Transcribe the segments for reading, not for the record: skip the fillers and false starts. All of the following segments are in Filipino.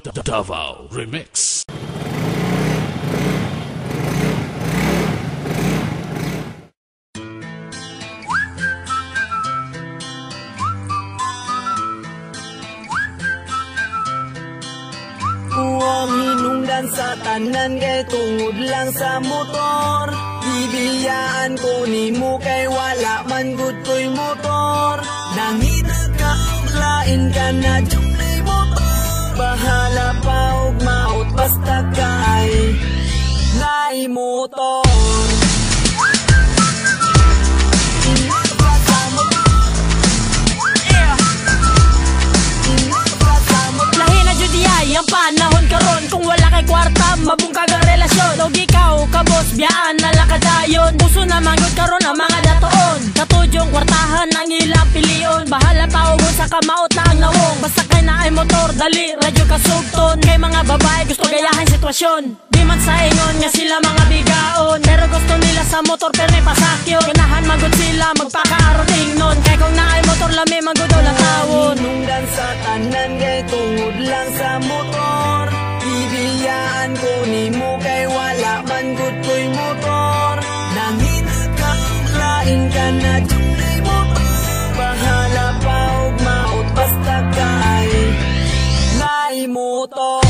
Davao Remix. Huwag hinungdan sa tanan kay tungod lang sa motor. Bibiyaan ko ni mo kay wala man gud ko'y motor. Nanginag ka og lain ka na junay motor. Bahala pa og maot basta kay nay motor. Ang panahon karon kung wala kay kwarta mabungkag ang relasyon. Og ikaw kabos biyaan na lakadayon. Puso na manggod karon ang mga datoon. Katudyong kwartahan ang ilang pilion. Bahala pa og sa kamaot na ang nawong. Basta kay na ay motor dali radyo kasugton. Kay mga babae gusto gayahin sitwasyon. Di man sa ingon nga sila mga bigaon. Pero gusto nila sa motor pero may pasakyon. Ganahan manggod sila magpakaaron ingnon. Kay kung na ay motor lami manggod o latawon. Hinungdan sa tanan kay tungod lang sa motor. Bibiyaan ko ni mo kay wala man gud ko'y motor. Nanginag ka og lain ka na junay motor. Bahala pa og maot basta kay nay motor.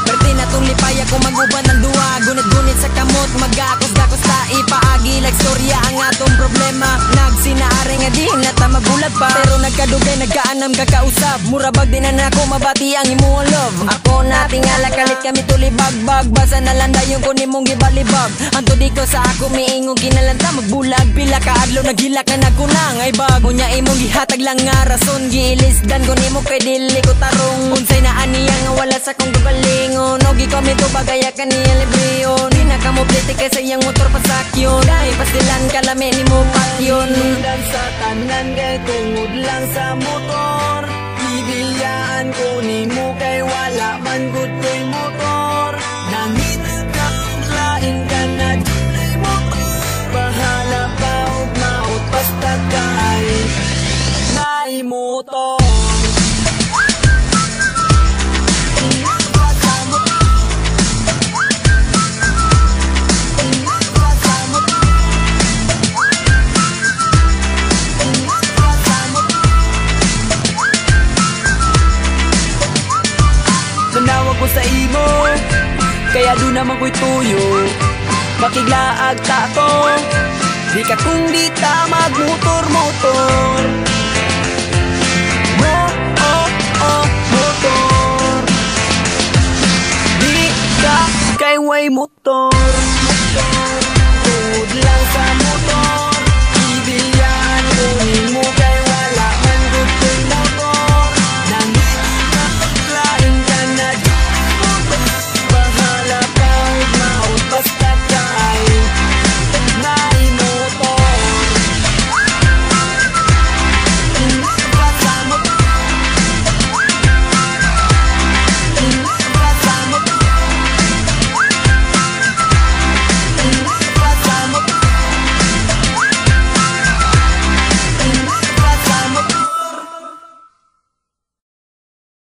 Perti na tong lipaya kung maguban ng duwa. Gunit-gunit sa kamot, magakos-dakos ta ipaagi like storya ang atong problema. Nagsinaari nga di na ta magulag pa. Pero nagkadugay, nagkaanam kakausap. Murabag din na ako mabati ang imuong love. Ako na tingala kalit kami tulibag-bag. Basa na landa yung kunin mong gibalibag. Anto di ko sa ako miingong kinalanta. Magbulag, pila ka adlaw, naghilak na nagkunang ay bag. Unya imong gihatag lang nga rason. Giilisdan ko nimo kay dili ko tarong. Unsay na aniya nga wala sa kong gabalingon. Ogi kami to bagaya kaniya libriyon. Di na kamoplete kay sa iyang motor pasakyon. Dahil pastilan kalami ni mo patyon. Hinungdan sa tanan kay tungod lang sa motor. Bibiyaan ko ni mo kay wala man gud ko'y motor. Nanginag ka og lain ka na junay motor. Bahala pa og maot basta kay nay motor. Nanawag ko sa imo, kaya do naman ko'y tuyo. Makiglaag ta to, di ka kung di ta magmotor-motor. Motor. Di ka kay way motor. Tungod lang sa